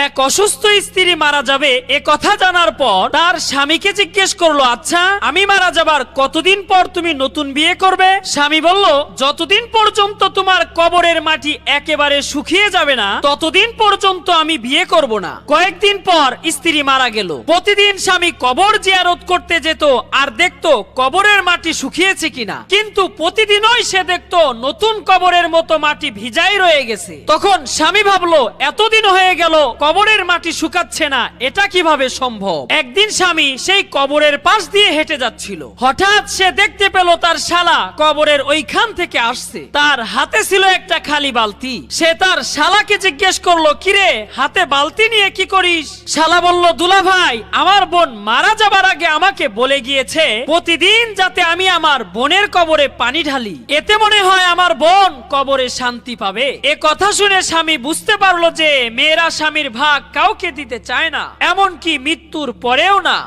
এক অসুস্থ স্ত্রী মারা যাবে এ কথা জানার পর তার স্বামীকে জিজ্ঞেস করলো, আচ্ছা আমি মারা যাবার কতদিন পর তুমি নতুন বিয়ে করবে? স্বামী বলল, যতদিন পর্যন্ত তোমার কবরের মাটি একেবারে শুকিয়ে যাবে না ততদিন পর্যন্ত আমি বিয়ে করব না। কয়েকদিন পর স্ত্রী মারা গেল। প্রতিদিন স্বামী কবর জিয়ারত করতে যেত আর দেখতো কবরের মাটি শুকিয়েছে কিনা, কিন্তু প্রতিদিনই সে দেখতো নতুন কবরের মতো মাটি ভিজাই রয়ে গেছে। তখন স্বামী ভাবলো, এতদিন হয়ে গেল কবরের মাটি শুকাচ্ছে না, এটা কিভাবে সম্ভব? একদিন স্বামী সেই কবরের পাশ দিয়ে হেঁটে যাচ্ছিল। হঠাৎ সে দেখতে পেল তার শালা কবরের ওইখান থেকে আসছে। তার হাতে ছিল একটা খালি বালতি। সে তার শালাকে জিজ্ঞেস করলো, কিরে হাতে বালতি নিয়ে কি করিস? শালা বলল, দুলা ভাই আমার বোন মারা যাবার আগে আমাকে বলে গিয়েছে প্রতিদিন যাতে আমি আমার বোনের কবরে পানি ঢালি, এতে মনে হয় আমার বোন কবরে শান্তি পাবে। এ কথা শুনে স্বামী বুঝতে পারলো যে মেয়েরা স্বামীর ভাগ কাউকে দিতে চায় না, এমনকি মৃত্যুর পরেও না।